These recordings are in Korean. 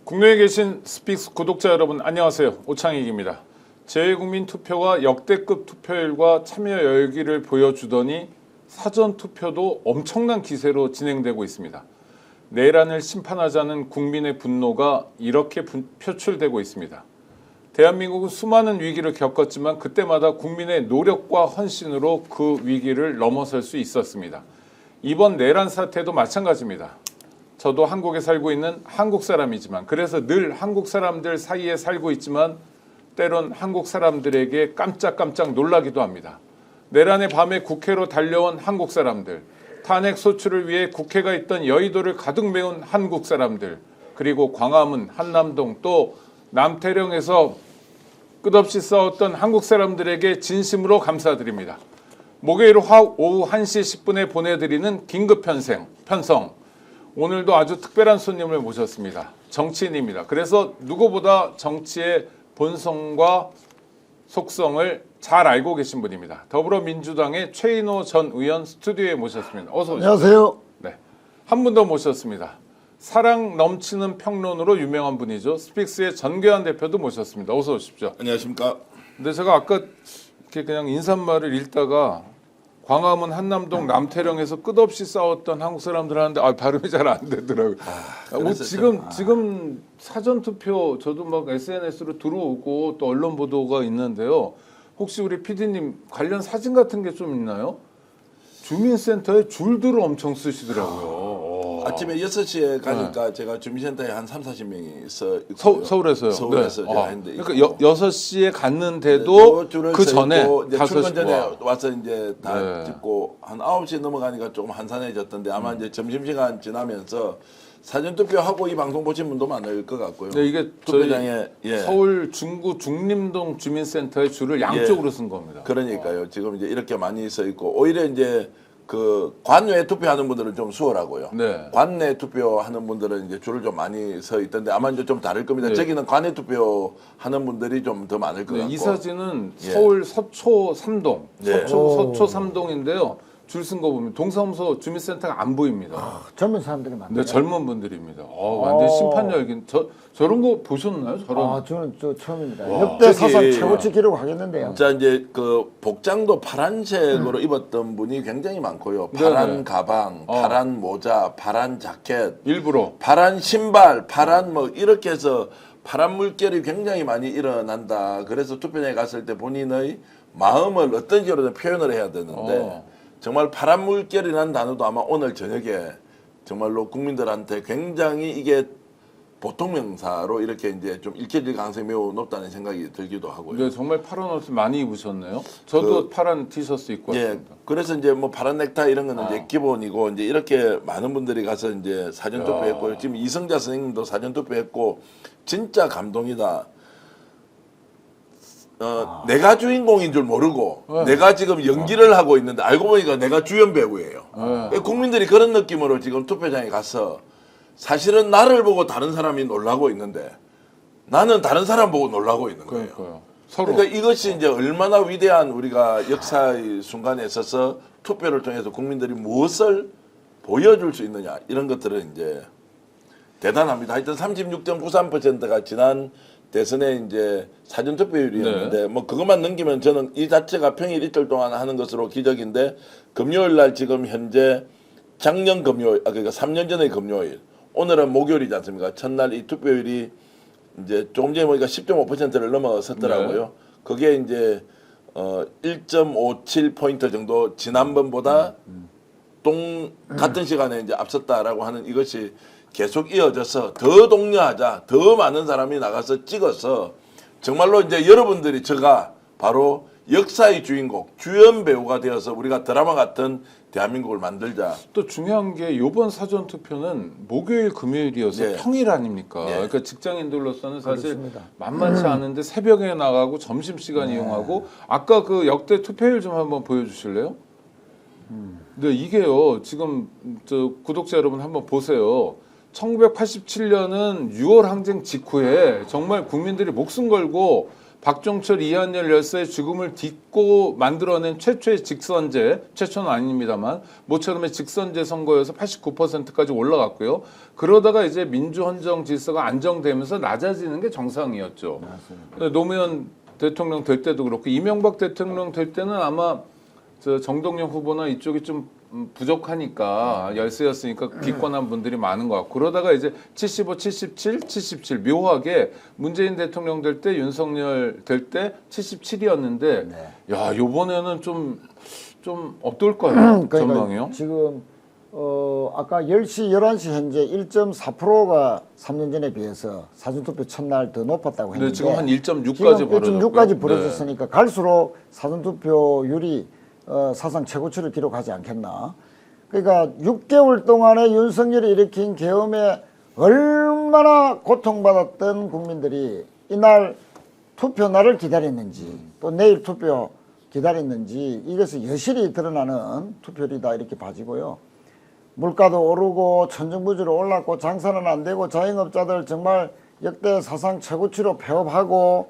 국내에 계신 스픽스 구독자 여러분 안녕하세요. 오창익입니다. 재외국민 투표가 역대급 투표율과 참여 열기를 보여주더니 사전투표도 엄청난 기세로 진행되고 있습니다. 내란을 심판하자는 국민의 분노가 이렇게 표출되고 있습니다. 대한민국은 수많은 위기를 겪었지만 그때마다 국민의 노력과 헌신으로 그 위기를 넘어설 수 있었습니다. 이번 내란 사태도 마찬가지입니다. 저도 한국에 살고 있는 한국 사람이지만 그래서 늘 한국 사람들 사이에 살고 있지만 때론 한국 사람들에게 깜짝깜짝 놀라기도 합니다. 내란의 밤에 국회로 달려온 한국 사람들, 탄핵 소추를 위해 국회가 있던 여의도를 가득 메운 한국 사람들, 그리고 광화문, 한남동 또 남태령에서 끝없이 싸웠던 한국 사람들에게 진심으로 감사드립니다. 목요일 오후 1시 10분에 보내드리는 긴급 편성. 오늘도 아주 특별한 손님을 모셨습니다. 정치인입니다. 그래서 누구보다 정치의 본성과 속성을 잘 알고 계신 분입니다. 더불어민주당의 최인호 전 의원 스튜디오에 모셨습니다. 어서 오십시오. 안녕하세요. 네, 한 분 더 모셨습니다. 사랑 넘치는 평론으로 유명한 분이죠. 스픽스의 전교안 대표도 모셨습니다. 어서 오십시오. 안녕하십니까. 근데 제가 아까 이렇게 그냥 인사말을 읽다가 광화문 한남동 남태령에서 끝없이 싸웠던 한국 사람들 하는데 발음이 잘 안 되더라고요. 뭐 지금 사전 투표 저도 막 SNS로 들어오고 또 언론 보도가 있는데요. 혹시 우리 PD님 관련 사진 같은 게 좀 있나요? 주민센터에 줄들을 엄청 쓰시더라고요. 아침에 6시에 가니까 제가 주민센터에 한 3, 40명이 있고요. 서울에서요? 서울에서 네. 제가 했는데 그러니까 6시에 갔는데도 그 전에 이제 5시 출근 전에 와서 이제 다 찍고 한 9시 넘어가니까 조금 한산해졌던데 아마 이제 점심시간 지나면서 사전투표하고 이 방송 보신 분도 많을 것 같고요. 네, 이게 투표장에 서울 중구 중림동 주민센터의 줄을 양쪽으로 쓴 겁니다. 그러니까요. 지금 이제 이렇게 많이 서 있고 오히려 이제 그 관외 투표하는 분들은 좀 수월하고요. 네. 관내 투표하는 분들은 이제 줄을 좀 많이 서 있던데 아마 이제 좀 다를 겁니다. 네. 저기는 관내 투표하는 분들이 좀 더 많을 것 같고. 이 사진은 서울 서초 3동, 서초 3동인데요. 줄 쓴 거 보면 동사무소 주민센터가 안 보입니다. 젊은 사람들이 많네요. 네, 젊은 분들입니다. 완전 심판 열긴. 저런 거 보셨나요? 저런. 저는 처음입니다. 역대 사상 최고치 기록 하겠는데요. 자 이제 그 복장도 파란색으로 입었던 분이 굉장히 많고요. 파란 가방, 파란 모자, 파란 자켓, 일부러 파란 신발, 파란 뭐 이렇게 해서 파란 물결이 굉장히 많이 일어난다. 그래서 투표장에 갔을 때 본인의 마음을 어떤 식으로든 표현을 해야 되는데 정말 파란 물결이라는 단어도 아마 오늘 저녁에 정말로 국민들한테 굉장히 이게 보통 명사로 이렇게 이제 좀 읽혀질 가능성이 매우 높다는 생각이 들기도 하고요. 네, 정말 파란 옷을 많이 입으셨네요. 저도 파란 티셔츠 입고 왔습니다. 그래서 이제 뭐 파란 넥타이 이런 거는 이제 기본이고 이제 이렇게 많은 분들이 가서 이제 사전 투표했고 지금 이성자 선생님도 사전 투표했고 진짜 감동이다. 내가 주인공인 줄 모르고 내가 지금 연기를 하고 있는데 알고 보니까 내가 주연 배우예요. 국민들이 그런 느낌으로 지금 투표장에 가서 사실은 나를 보고 다른 사람이 놀라고 있는데 나는 다른 사람 보고 놀라고 있는 거예요. 그러니까요. 서로. 그러니까 이것이 이제 얼마나 위대한 우리가 역사의 순간에 있어서 투표를 통해서 국민들이 무엇을 보여줄 수 있느냐 이런 것들은 이제 대단합니다. 하여튼 36.93%가 지난 대선에 이제 사전투표율이었는데 뭐 그것만 넘기면 저는 이 자체가 평일 이틀 동안 하는 것으로 기적인데 금요일 날 지금 현재 작년 금요일 그러니까 3년 전의 금요일 오늘은 목요일이지 않습니까? 첫날 이 투표율이 이제 조금 전에 보니까 10.5%를 넘어섰더라고요. 그게 이제 1.57포인트 정도 지난번보다 같은 시간에 이제 앞섰다라고 하는 이것이 계속 이어져서 더 독려하자, 더 많은 사람이 나가서 찍어서 정말로 이제 여러분들이 제가 바로 역사의 주인공, 주연 배우가 되어서 우리가 드라마 같은 대한민국을 만들자. 또 중요한 게 이번 사전 투표는 목요일, 금요일이어서 평일 아닙니까? 그러니까 직장인들로서는 사실 그렇습니다. 만만치 않은데 새벽에 나가고 점심시간 이용하고 아까 그 역대 투표율 좀 한번 보여주실래요? 근데 이게요 지금 저 구독자 여러분 한번 보세요. 1987년은 6월 항쟁 직후에 정말 국민들이 목숨 걸고 박종철, 이한열 열사의 죽음을 딛고 만들어낸 최초의 직선제, 최초는 아닙니다만 모처럼의 직선제 선거여서 89%까지 올라갔고요. 그러다가 이제 민주헌정 질서가 안정되면서 낮아지는 게 정상이었죠. 노무현 대통령 될 때도 그렇고 이명박 대통령 될 때는 아마 저 정동영 후보나 이쪽이 좀 부족하니까 열세였으니까 기권한 분들이 많은 것 같고 그러다가 이제 75, 77, 77 묘하게 문재인 대통령 될 때 윤석열 될 때 77이었는데 야 요번에는 좀 어떨까요? 그러니까 전망이요? 지금 아까 10시, 11시 현재 1.4%가 3년 전에 비해서 사전투표 첫날 더 높았다고 근데 했는데 지금 한 1.6까지 벌어졌고요. 1.6까지 벌어졌으니까 갈수록 사전투표율이 사상 최고치를 기록하지 않겠나. 그러니까 6개월 동안에 윤석열이 일으킨 계엄에 얼마나 고통받았던 국민들이 이날 투표날을 기다렸는지 또 내일 투표 기다렸는지 이것이 여실히 드러나는 투표율이다 이렇게 봐지고요. 물가도 오르고 천정부지로 올랐고 장사는 안 되고 자영업자들 정말 역대 사상 최고치로 폐업하고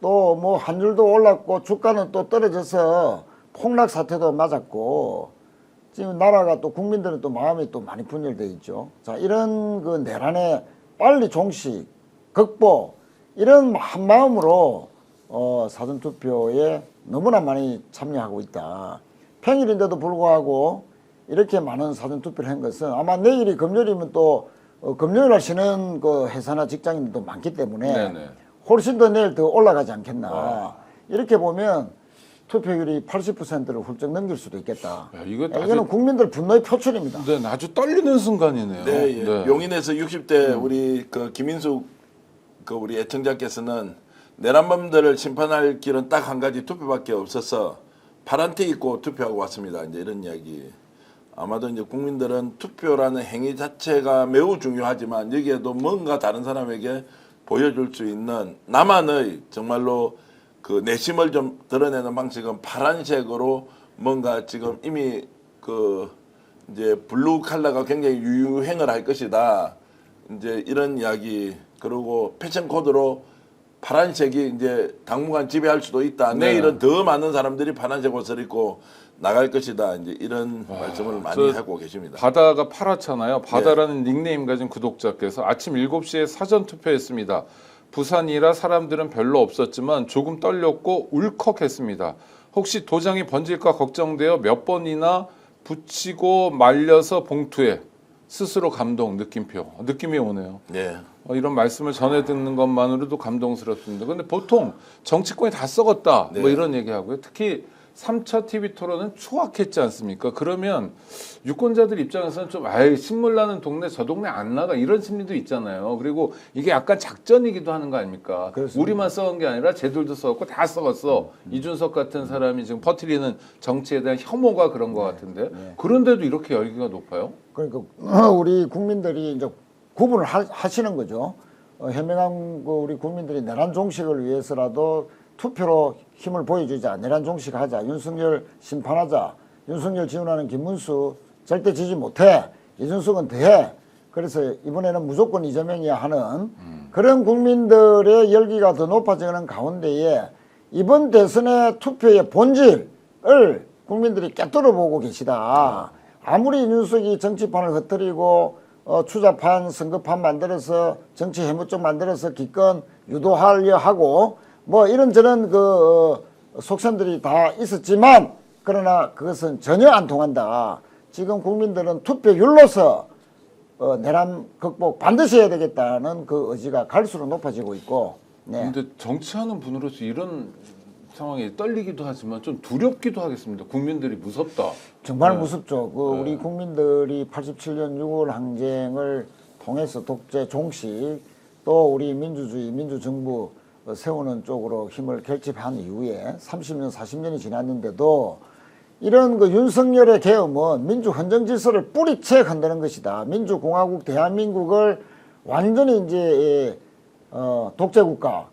또 뭐 환율도 올랐고 주가는 또 떨어져서 폭락 사태도 맞았고 지금 나라가 또 국민들은 또 마음이 또 많이 분열돼 있죠. 자 이런 그 내란의 빨리 종식 극복 이런 한 마음으로 사전투표에 너무나 많이 참여하고 있다. 평일인데도 불구하고 이렇게 많은 사전투표를 한 것은 아마 내일이 금요일이면 또 금요일날 쉬는 그 회사나 직장인들도 많기 때문에 네네. 훨씬 더 내일 더 올라가지 않겠나. 이렇게 보면 투표율이 80%를 훌쩍 넘길 수도 있겠다. 야, 이거는 국민들 분노의 표출입니다. 네, 아주 떨리는 순간이네요. 네, 예. 용인에서 60대 우리 그 김인숙 그 우리 애청자께서는 내란범들을 심판할 길은 딱 한 가지 투표밖에 없어서 파란티 입고 투표하고 왔습니다. 이제 이런 이야기. 아마도 이제 국민들은 투표라는 행위 자체가 매우 중요하지만 여기에도 뭔가 다른 사람에게 보여줄 수 있는 나만의 정말로 그 내심을 좀 드러내는 방식은 파란색으로 뭔가 지금 이미 그 이제 블루 컬러가 굉장히 유행을 할 것이다. 이제 이런 이야기 그리고 패션 코드로 파란색이 이제 당분간 지배할 수도 있다. 네. 내일은 더 많은 사람들이 파란색 옷을 입고 나갈 것이다. 이제 이런 말씀을 많이 하고 계십니다. 바다가 파랗잖아요. 바다라는 닉네임 가진 구독자께서 아침 7시에 사전 투표했습니다. 부산이라 사람들은 별로 없었지만 조금 떨렸고 울컥했습니다. 혹시 도장이 번질까 걱정되어 몇 번이나 붙이고 말려서 봉투에 스스로 감동 느낌표 느낌이 오네요. 네. 이런 말씀을 전해 듣는 것만으로도 감동스럽습니다. 근데 보통 정치권이 다 썩었다 뭐 이런 얘기하고요. 특히 3차 TV 토론은 추악했지 않습니까? 그러면 유권자들 입장에서는 좀 아이 신물 나는 동네 저 동네 안 나가 이런 심리도 있잖아요. 그리고 이게 약간 작전이기도 하는 거 아닙니까? 그렇습니다. 우리만 썩은 게 아니라 쟤들도 썩었고 다 썩었어. 이준석 같은 사람이 지금 퍼뜨리는 정치에 대한 혐오가 그런 것 같은데 그런데도 이렇게 열기가 높아요? 그러니까 우리 국민들이 이제 구분을 하시는 거죠. 현명한 우리 국민들이 내란 종식을 위해서라도 투표로 힘을 보여주자. 내란 종식하자. 윤석열 심판하자. 윤석열 지원하는 김문수 절대 지지 못해. 이준석은 더해. 그래서 이번에는 무조건 이재명이야 하는 그런 국민들의 열기가 더 높아지는 가운데에 이번 대선의 투표의 본질을 국민들이 깨뜨려 보고 계시다. 아무리 윤석이 정치판을 흩뜨리고 추자판, 선거판 만들어서 정치 해무쪽 만들어서 기권 유도하려 하고 뭐 이런저런 그 속셈들이 다 있었지만 그러나 그것은 전혀 안 통한다. 지금 국민들은 투표율로서 내란 극복 반드시 해야 되겠다는 그 의지가 갈수록 높아지고 있고. 네. 근데 정치하는 분으로서 이런 상황이 떨리기도 하지만 좀 두렵기도 하겠습니다. 국민들이 무섭다. 정말 무섭죠. 우리 국민들이 87년 6월 항쟁을 통해서 독재 종식 또 우리 민주주의 민주정부 세우는 쪽으로 힘을 결집한 이후에 30년 40년이 지났는데도 이런 그 윤석열의 계엄은 민주 헌정 질서를 뿌리채 흔드는 것이다. 민주공화국 대한민국을 완전히 이제 독재국가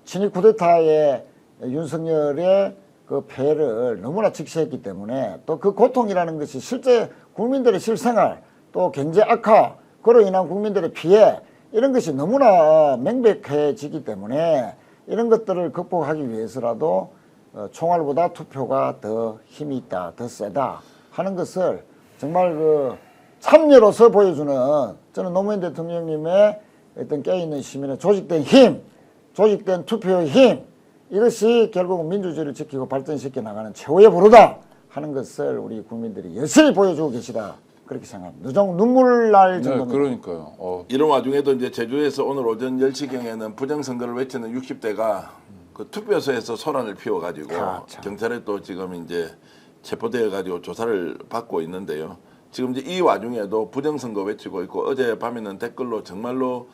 친일 쿠데타의 윤석열의 그 폐해를 너무나 직시했기 때문에 또 그 고통이라는 것이 실제 국민들의 실생활 또 경제 악화 그로 인한 국민들의 피해 이런 것이 너무나 명백해지기 때문에 이런 것들을 극복하기 위해서라도 총알보다 투표가 더 힘이 있다, 더 세다 하는 것을 정말 그 참여로서 보여주는 저는 노무현 대통령님의 어떤 깨어있는 시민의 조직된 힘, 조직된 투표의 힘, 이것이 결국은 민주주의를 지키고 발전시켜 나가는 최후의 보루다 하는 것을 우리 국민들이 여실히 보여주고 계시다. 그렇게 생각합니다. 눈물 날 네, 정도입니다. 그러니까요. 이런 와중에도 이제 제주에서 오늘 오전 10시경에는 부정선거를 외치는 60대가 그 투표소에서 소란을 피워가지고 그렇죠. 경찰에 또 지금 이제 체포되어가지고 조사를 받고 있는데요. 지금 이제 이 와중에도 부정선거 외치고 있고 어제 밤에는 댓글로 정말로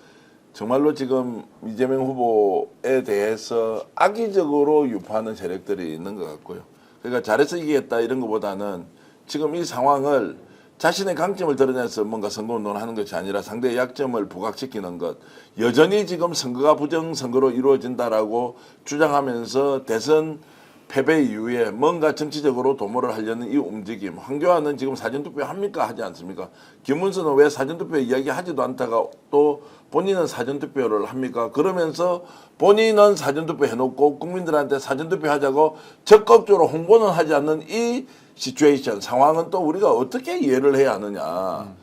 지금 이재명 후보에 대해서 악의적으로 유포하는 세력들이 있는 것 같고요. 그러니까 잘해서 이기겠다 이런 것보다는 지금 이 상황을 자신의 강점을 드러내서 뭔가 선거운동을 하는 것이 아니라 상대의 약점을 부각시키는 것. 여전히 지금 선거가 부정선거로 이루어진다라고 주장하면서 대선 패배 이후에 뭔가 정치적으로 도모를 하려는 이 움직임. 황교안은 지금 사전투표 합니까? 하지 않습니까? 김문수는 왜 사전투표 이야기 하지도 않다가 또 본인은 사전투표를 합니까? 그러면서 본인은 사전투표 해놓고 국민들한테 사전투표 하자고 적극적으로 홍보는 하지 않는 이 시츄에이션 상황은 또 우리가 어떻게 이해를 해야 하느냐.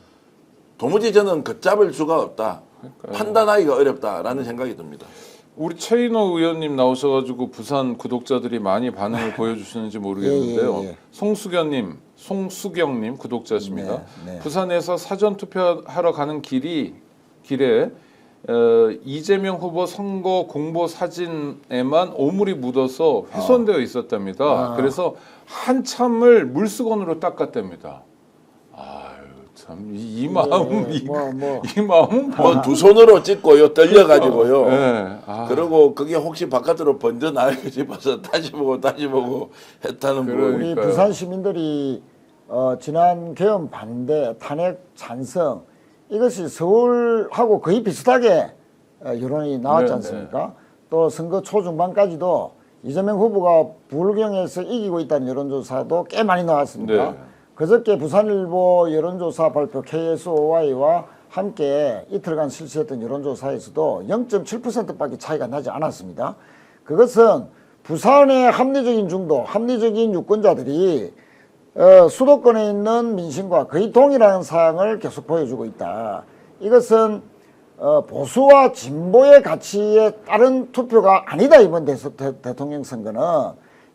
도무지 저는 걷잡을 수가 없다. 판단하기가 어렵다라는 생각이 듭니다. 우리 최인호 의원님 나오셔가지고 부산 구독자들이 많이 반응을 보여주시는지 모르겠는데요. 예. 송수경님 구독자십니다. 네, 네. 부산에서 사전 투표하러 가는 길에 이재명 후보 선거 공보 사진에만 오물이 묻어서 훼손되어 있었답니다. 그래서 한참을 물수건으로 닦았답니다. 아유 참 이 마음 이 마음은 뭐 두 손으로 찍고요, 떨려가지고요. 네. 그리고 그게 혹시 바깥으로 번져 나가고 싶어서 다시 보고 했다는 분. 우리 그러니까요. 부산 시민들이 지난 계엄 반대, 탄핵 찬성 이것이 서울하고 거의 비슷하게 여론이 나왔지 네, 않습니까? 또 선거 초중반까지도 이재명 후보가 불경에서 이기고 있다는 여론조사도 꽤 많이 나왔습니다. 네. 그저께 부산일보 여론조사 발표 KSOY와 함께 이틀간 실시했던 여론조사에서도 0.7%밖에 차이가 나지 않았습니다. 그것은 부산의 합리적인 중도, 합리적인 유권자들이 수도권에 있는 민심과 거의 동일한 사항을 계속 보여주고 있다. 이것은 보수와 진보의 가치에 따른 투표가 아니다. 이번 대통령 선거는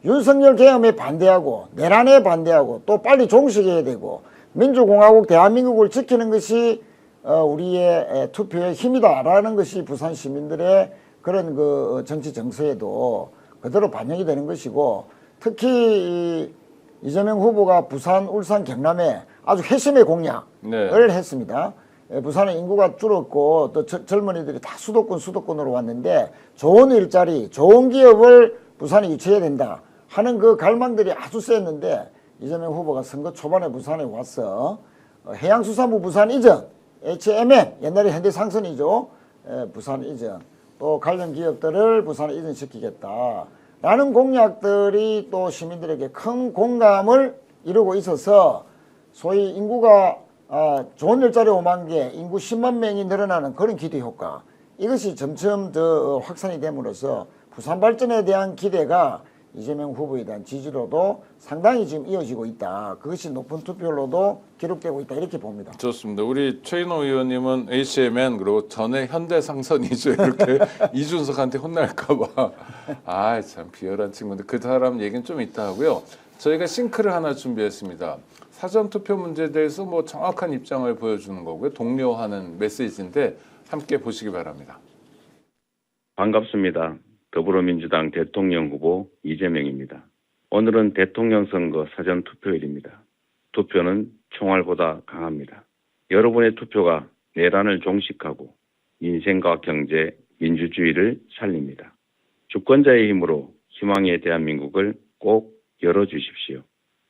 윤석열 계엄에 반대하고 내란에 반대하고 또 빨리 종식해야 되고 민주공화국 대한민국을 지키는 것이 우리의 투표의 힘이다라는 것이 부산 시민들의 그런 그 정치 정서에도 그대로 반영이 되는 것이고, 특히 이재명 후보가 부산, 울산, 경남에 아주 회심의 공약을 했습니다. 부산의 인구가 줄었고 또 젊은이들이 다 수도권으로 왔는데 좋은 일자리, 좋은 기업을 부산에 유치해야 된다 하는 그 갈망들이 아주 셌는데, 이재명 후보가 선거 초반에 부산에 와서 해양수산부 부산 이전, HMM, 옛날에 현대상선이죠. 부산 이전, 또 관련 기업들을 부산에 이전시키겠다 라는 공약들이 또 시민들에게 큰 공감을 이루고 있어서 소위 인구가 좋은 일자리 5만 개, 인구 10만 명이 늘어나는 그런 기대 효과, 이것이 점점 더 확산이 됨으로써 부산 발전에 대한 기대가 이재명 후보에 대한 지지로도 상당히 지금 이어지고 있다. 그것이 높은 투표로도 기록되고 있다. 이렇게 봅니다. 좋습니다. 우리 최인호 의원님은 HMN 그리고 전에 현대상선이죠. 이렇게 이준석한테 혼날까봐. 아 참 비열한 친구인데 그 사람 얘기는 좀 이따 하고요. 저희가 싱크를 하나 준비했습니다. 사전투표 문제에 대해서 뭐 정확한 입장을 보여주는 거고요. 독려하는 메시지인데 함께 보시기 바랍니다. 반갑습니다. 더불어민주당 대통령 후보 이재명입니다. 오늘은 대통령 선거 사전투표일입니다. 투표는 총알보다 강합니다. 여러분의 투표가 내란을 종식하고 민생과 경제, 민주주의를 살립니다. 주권자의 힘으로 희망의 대한민국을 꼭 열어주십시오.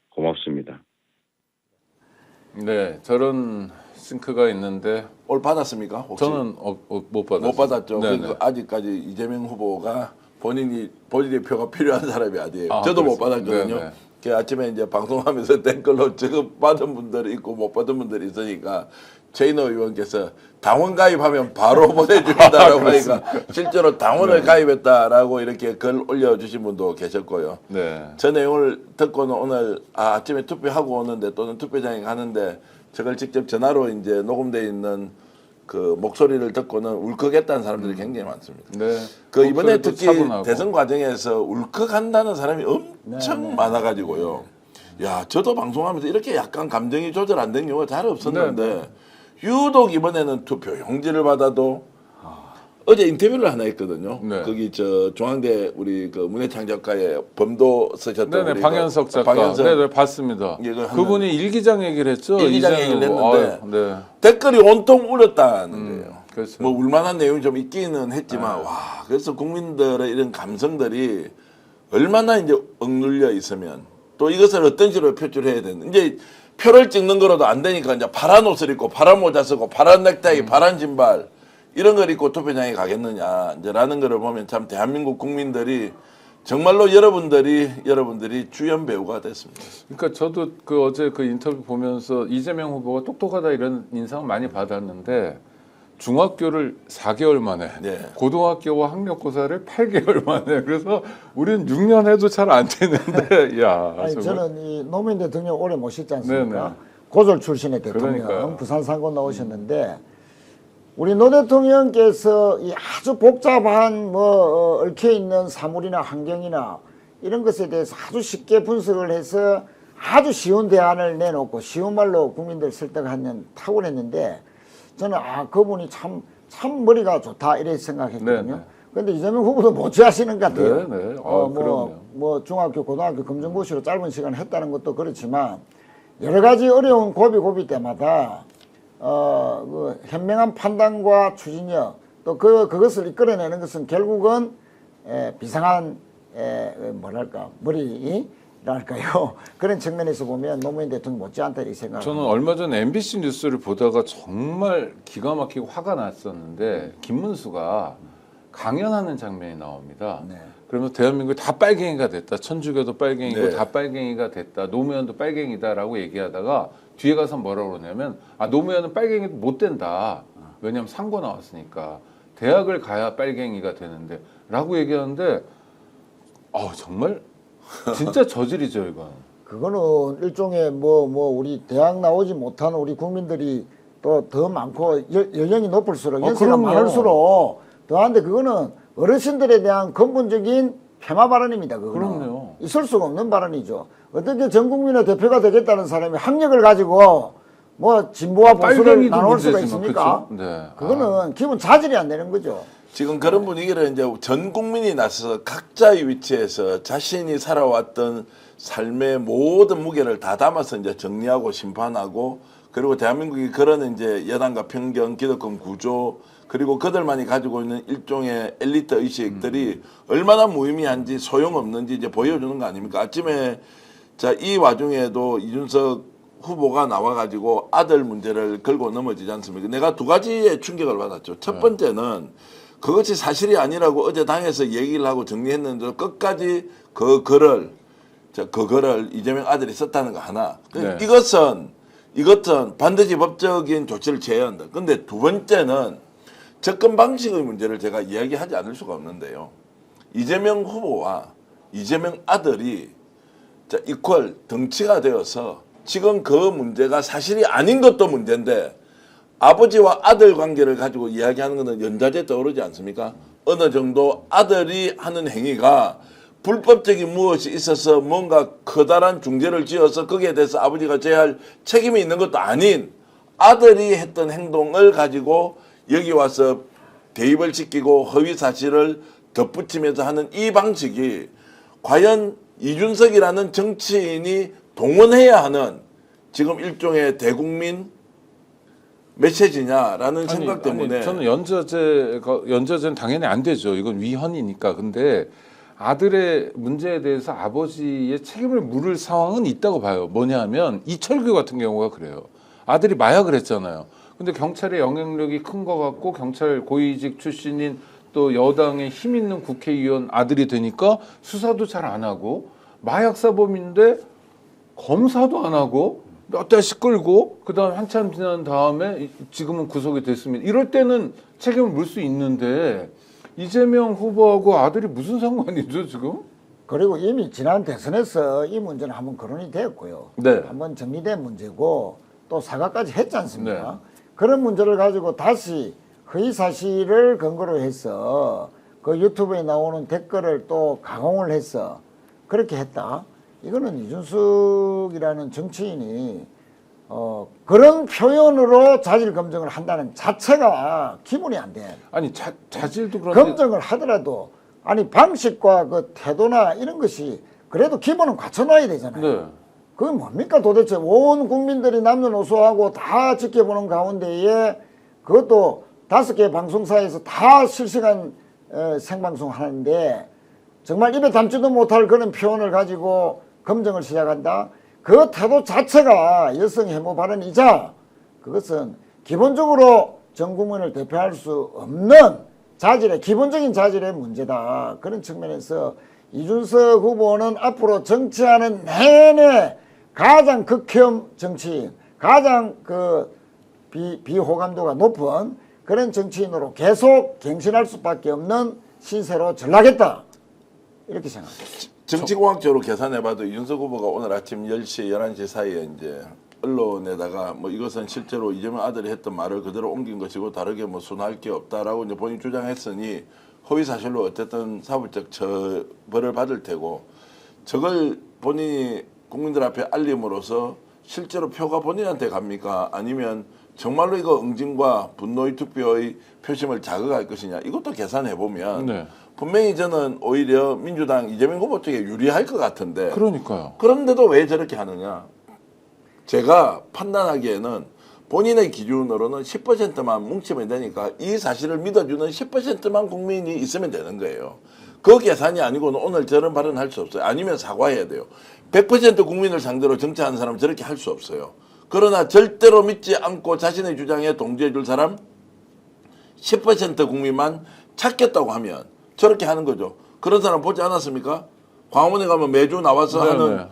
고맙습니다. 네, 저런 싱크가 있는데 올 받았습니까? 혹시? 저는 못 받았어요. 못 받았죠. 네네. 그러니까 아직까지 이재명 후보가 본인의 표가 필요한 사람이 아니에요. 저도 못 그렇습니다. 받았거든요. 네네. 그 아침에 이제 방송하면서 댓글로 저거 받은 분들이 있고 못 받은 분들이 있으니까 최인호 의원께서 당원 가입하면 바로 보내준다라고 하니까 실제로 당원을 가입했다라고 이렇게 글 올려주신 분도 계셨고요. 네. 저 내용을 듣고는 오늘 아침에 투표하고 오는데 또는 투표장에 가는데 저걸 직접 전화로 이제 녹음돼 있는 그 목소리를 듣고는 울컥했다는 사람들이 굉장히 많습니다. 네. 그 이번에 목소리도 특히 차분하고. 대선 과정에서 울컥한다는 사람이 엄청 많아가지고요. 야, 저도 방송하면서 이렇게 약간 감정이 조절 안 된 경우가 잘 없었는데 유독 이번에는 투표 용지를 받아도 어제 인터뷰를 하나 했거든요. 네. 거기 저 중앙대 우리 그 문해창 작가의 범도 쓰셨던 네네, 우리 방현석 그 작가. 방현석 네네, 봤습니다. 이걸 하는- 그분이 일기장 얘기를 했죠. 일기장 이재명 얘기를 후보. 했는데 아유, 네. 댓글이 온통 울었다는 거예요. 그렇죠. 뭐 울만한 내용이 좀 있기는 했지만 와, 그래서 국민들의 이런 감성들이 얼마나 이제 억눌려 있으면 또 이것을 어떤 식으로 표출해야 되는 이제 표를 찍는 거로도 안 되니까 이제 파란 옷을 입고 파란 모자 쓰고 파란 넥타이 파란 신발 이런 걸 입고 투표장에 가겠느냐 이제라는 거를 보면 참 대한민국 국민들이 정말로 여러분들이 주연 배우가 됐습니다. 그러니까 저도 그 어제 그 인터뷰 보면서 이재명 후보가 똑똑하다 이런 인상을 많이 받았는데 중학교를 4개월 만에, 네. 고등학교와 학력고사를 8개월 만에. 그래서 우리는 6년 해도 잘 안 되는데, 야. 아니 정말. 저는 이 노무현 대통령 오래 모셨지 않습니까? 네네. 고졸 출신의 대통령 그러니까요. 부산 상고 나오셨는데 우리 노 대통령께서 이 아주 복잡한 뭐 얽혀 있는 사물이나 환경이나 이런 것에 대해서 아주 쉽게 분석을 해서 아주 쉬운 대안을 내놓고 쉬운 말로 국민들 설득하는 탁월했는데 저는 그분이 참 머리가 좋다 이렇게 생각했거든요. 네네. 그런데 이재명 후보도 못지하시는 것 같아요. 네네. 뭐 중학교, 고등학교 검정고시로 짧은 시간 했다는 것도 그렇지만 여러 가지 어려운 고비 때마다 그 현명한 판단과 추진력 또 그것을 이끌어내는 것은 결국은 비상한 뭐랄까 머리랄까요 그런 측면에서 보면 노무현 대통령 못지않다 이렇게 생각합니다. 저는 얼마 전에 MBC 뉴스를 보다가 정말 기가 막히고 화가 났었는데 김문수가 강연하는 장면이 나옵니다. 네. 그러면 대한민국이 다 빨갱이가 됐다. 천주교도 빨갱이고 네. 다 빨갱이가 됐다. 노무현도 빨갱이다라고 얘기하다가 뒤에 가서 뭐라고 그러냐면 노무현은 빨갱이도 못 된다. 왜냐하면 상고 나왔으니까. 대학을 가야 빨갱이가 되는데 라고 얘기하는데 정말 진짜 저질이죠 이건. 그거는 일종의 우리 대학 나오지 못한 우리 국민들이 또 더 많고 연령이 높을수록 연세가 그럼요. 많을수록 더한데 그거는 어르신들에 대한 근본적인 폄하 발언입니다. 그거는. 그럼요. 있을 수가 없는 발언이죠. 어떻게 전 국민의 대표가 되겠다는 사람이 학력을 가지고 뭐 진보와 보수를 빨갱이도 나눌 수가 문제지만, 있습니까? 그쵸? 네. 그거는 기본 자질이 안 되는 거죠. 지금 그런 분위기를 이제 전 국민이 나서서 각자의 위치에서 자신이 살아왔던 삶의 모든 무게를 다 담아서 이제 정리하고 심판하고 그리고 대한민국이 그런 이제 여당과 편견, 기득권 구조 그리고 그들만이 가지고 있는 일종의 엘리트 의식들이 얼마나 무의미한지 소용없는지 이제 보여주는 거 아닙니까? 아침에 이 와중에도 이준석 후보가 나와가지고 아들 문제를 걸고 넘어지지 않습니까? 내가 두 가지의 충격을 받았죠. 첫 번째는 그것이 사실이 아니라고 어제 당에서 얘기를 하고 정리했는데 끝까지 그 글을 이재명 아들이 썼다는 거 하나. 네. 이것은 반드시 법적인 조치를 취해야 한다. 근데 두 번째는 접근 방식의 문제를 제가 이야기하지 않을 수가 없는데요. 이재명 후보와 이재명 아들이 이퀄 덩치가 되어서 지금 그 문제가 사실이 아닌 것도 문제인데 아버지와 아들 관계를 가지고 이야기하는 것은 연좌제 떠오르지 않습니까? 어느 정도 아들이 하는 행위가 불법적인 무엇이 있어서 뭔가 커다란 중죄를 지어서 거기에 대해서 아버지가 져야 할 책임이 있는 것도 아닌 아들이 했던 행동을 가지고 여기 와서 대입을 시키고 허위 사실을 덧붙이면서 하는 이 방식이 과연 이준석이라는 정치인이 동원해야 하는 지금 일종의 대국민 메시지냐라는 생각 때문에 저는 연좌제는 당연히 안 되죠. 이건 위헌이니까. 근데 아들의 문제에 대해서 아버지의 책임을 물을 상황은 있다고 봐요. 뭐냐면 이철규 같은 경우가 그래요. 아들이 마약을 했잖아요. 근데 경찰의 영향력이 큰 것 같고 경찰 고위직 출신인 또 여당의 힘 있는 국회의원 아들이 되니까 수사도 잘 안 하고 마약 사범인데 검사도 안 하고 몇 달씩 끌고 그다음 한참 지난 다음에 지금은 구속이 됐습니다. 이럴 때는 책임을 물 수 있는데 이재명 후보하고 아들이 무슨 상관이죠 지금? 그리고 이미 지난 대선에서 이 문제는 한번 거론이 되었고요. 네. 한번 정리된 문제고 또 사과까지 했지 않습니까? 네. 그런 문제를 가지고 다시 허위 사실을 근거로 해서 그 유튜브에 나오는 댓글을 또 가공을 해서 그렇게 했다. 이거는 이준석이라는 정치인이 그런 표현으로 자질 검증을 한다는 자체가 기본이 안 돼. 아니 자질도 그런데 검증을 하더라도 아니 방식과 그 태도나 이런 것이 그래도 기본은 갖춰놔야 되잖아요. 네. 그게 뭡니까 도대체 온 국민들이 남녀노소하고 다 지켜보는 가운데에 그것도 5개 방송사에서 다 실시간 생방송 하는데 정말 입에 담지도 못할 그런 표현을 가지고 검증을 시작한다. 그 태도 자체가 여성 혐오 발언이자 그것은 기본적으로 전 국민을 대표할 수 없는 자질의 기본적인 자질의 문제다. 그런 측면에서 이준석 후보는 앞으로 정치하는 내내 가장 극혐 정치인, 가장 그 비호감도가 높은 그런 정치인으로 계속 갱신할 수밖에 없는 신세로 전락했다. 이렇게 생각합니다. 정치공학적으로 계산해봐도 이준석 후보가 오늘 아침 10시, 11시 사이에 이제 언론에다가 뭐 이것은 실제로 이재명 아들이 했던 말을 그대로 옮긴 것이고 다르게 뭐 순화할 게 없다라고 이제 본인이 주장했으니 허위 사실로 어쨌든 사법적 처벌을 받을 테고 저걸 본인이 국민들 앞에 알림으로써 실제로 표가 본인한테 갑니까? 아니면 정말로 이거 응징과 분노의 투표의 표심을 자극할 것이냐? 이것도 계산해보면 네. 분명히 저는 오히려 민주당 이재명 후보 쪽에 유리할 것 같은데 그러니까요. 그런데도 왜 저렇게 하느냐? 제가 판단하기에는 본인의 기준으로는 10%만 뭉치면 되니까 이 사실을 믿어주는 10%만 국민이 있으면 되는 거예요. 그 계산이 아니고는 오늘 저런 발언 할 수 없어요. 아니면 사과해야 돼요. 100% 국민을 상대로 정치하는 사람은 저렇게 할 수 없어요. 그러나 절대로 믿지 않고 자신의 주장에 동조해 줄 사람 10% 국민만 찾겠다고 하면 저렇게 하는 거죠. 그런 사람 보지 않았습니까? 광화문에 가면 매주 나와서 하는